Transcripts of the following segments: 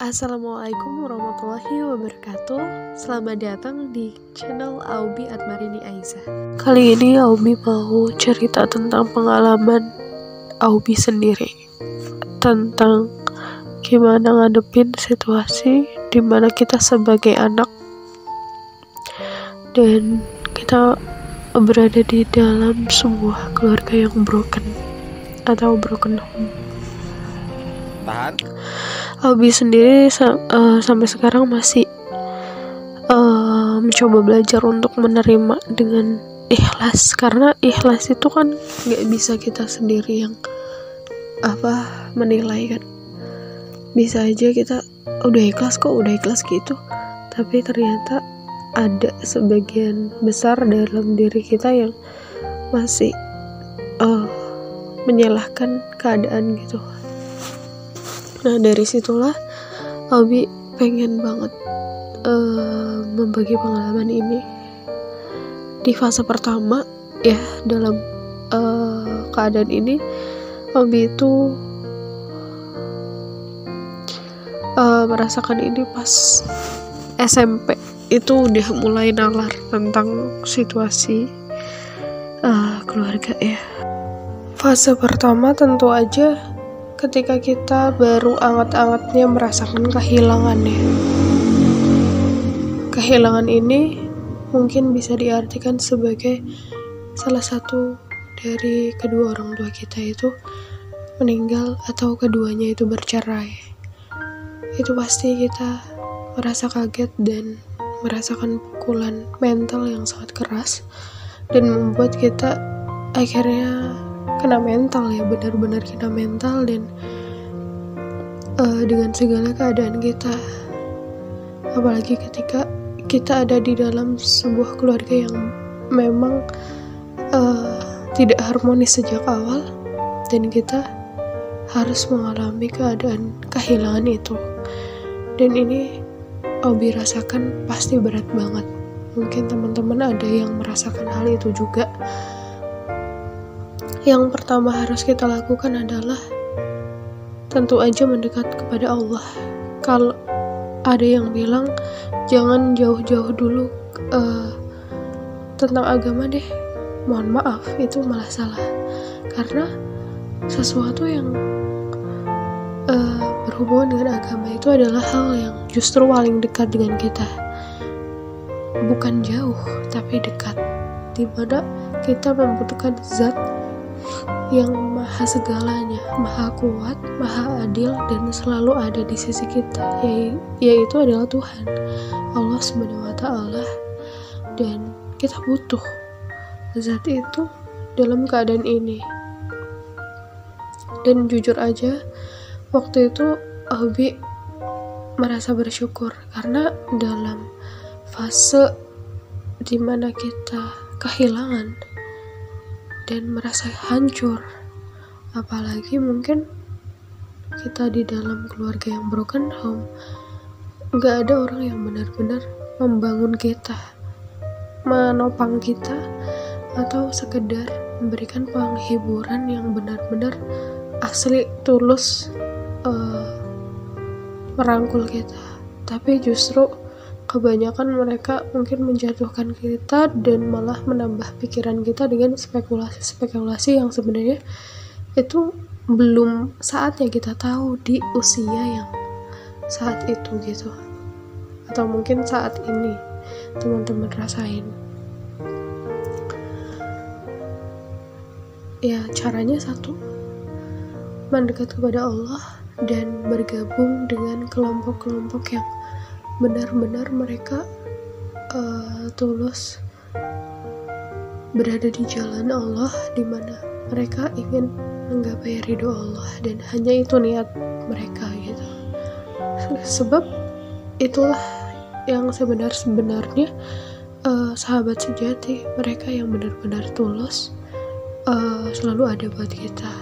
Assalamualaikum warahmatullahi wabarakatuh. Selamat datang di channel Aubi Atmarini Aiza. Kali ini Aubi mau cerita tentang pengalaman Aubi sendiri, tentang gimana ngadepin situasi dimana kita sebagai anak dan kita berada di dalam sebuah keluarga yang broken atau broken home. Tahan. Aubi sendiri sampai sekarang masih mencoba belajar untuk menerima dengan ikhlas, karena ikhlas itu kan nggak bisa kita sendiri yang menilai kan. Bisa aja kita udah ikhlas gitu, tapi ternyata ada sebagian besar dalam diri kita yang masih menyalahkan keadaan gitu. Nah, dari situlah Aubi pengen banget membagi pengalaman ini. Di fase pertama ya, dalam keadaan ini Aubi itu merasakan ini pas SMP. Itu udah mulai nalar tentang situasi keluarga ya. Fase pertama tentu aja ketika kita baru anget-angetnya merasakan kehilangannya. Kehilangan ini mungkin bisa diartikan sebagai salah satu dari kedua orang tua kita itu meninggal atau keduanya itu bercerai. Itu pasti kita merasa kaget dan merasakan pukulan mental yang sangat keras dan membuat kita akhirnya kena mental ya, benar-benar kena mental. Dan dengan segala keadaan kita, apalagi ketika kita ada di dalam sebuah keluarga yang memang tidak harmonis sejak awal, dan kita harus mengalami keadaan kehilangan itu. Dan ini Aubi rasakan pasti berat banget. Mungkin teman-teman ada yang merasakan hal itu juga. Yang pertama harus kita lakukan adalah tentu aja mendekat kepada Allah. Kalau ada yang bilang jangan jauh-jauh dulu tentang agama deh, mohon maaf, itu malah salah. Karena sesuatu yang berhubungan dengan agama itu adalah hal yang justru paling dekat dengan kita. Bukan jauh, tapi dekat, dimana kita membutuhkan zat yang maha segalanya, maha kuat, maha adil, dan selalu ada di sisi kita, yaitu adalah Tuhan, Allah Subhanahu wa Ta'ala. Dan kita butuh zat itu dalam keadaan ini. Dan jujur aja, waktu itu Aubi merasa bersyukur karena dalam fase dimana kita kehilangan dan merasa hancur, apalagi mungkin kita di dalam keluarga yang broken home, gak ada orang yang benar-benar membangun kita, menopang kita, atau sekedar memberikan penghiburan yang benar-benar asli, tulus merangkul kita. Tapi justru kebanyakan mereka mungkin menjatuhkan kita dan malah menambah pikiran kita dengan spekulasi-spekulasi yang sebenarnya itu belum saatnya kita tahu di usia yang saat itu gitu, atau mungkin saat ini teman-teman rasain. Ya, caranya satu, mendekat kepada Allah dan bergabung dengan kelompok-kelompok yang benar-benar mereka tulus berada di jalan Allah, di mana mereka ingin menggapai ridho Allah, dan hanya itu niat mereka gitu. Sebab itulah yang sebenarnya sahabat sejati, mereka yang benar-benar tulus selalu ada buat kita.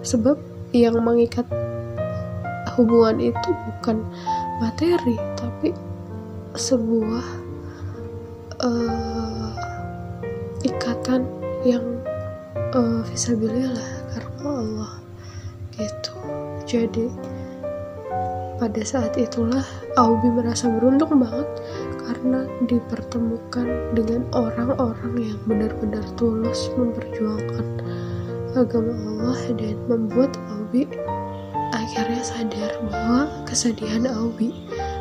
Sebab yang mengikat hubungan itu bukan materi, tapi sebuah ikatan yang fisabilillah karena Allah gitu. Jadi pada saat itulah Aubi merasa beruntung banget karena dipertemukan dengan orang-orang yang benar-benar tulus memperjuangkan agama Allah, dan membuat Aubi akhirnya sadar bahwa kesedihan Aubi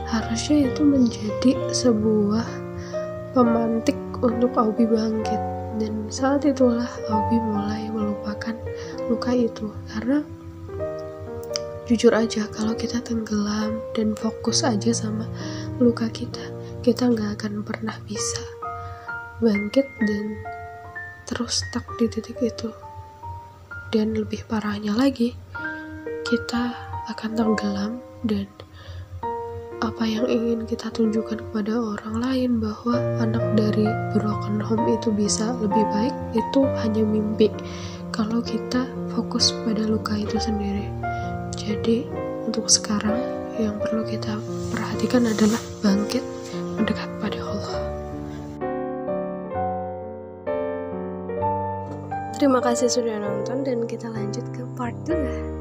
harusnya itu menjadi sebuah pemantik untuk Aubi bangkit. Dan saat itulah Aubi mulai melupakan luka itu, karena jujur aja kalau kita tenggelam dan fokus aja sama luka kita nggak akan pernah bisa bangkit dan terus stuck di titik itu. Dan lebih parahnya lagi, kita akan tenggelam, dan apa yang ingin kita tunjukkan kepada orang lain bahwa anak dari broken home itu bisa lebih baik, itu hanya mimpi kalau kita fokus pada luka itu sendiri. Jadi untuk sekarang yang perlu kita perhatikan adalah bangkit, mendekat pada Allah. Terima kasih sudah nonton, dan kita lanjut ke part 2.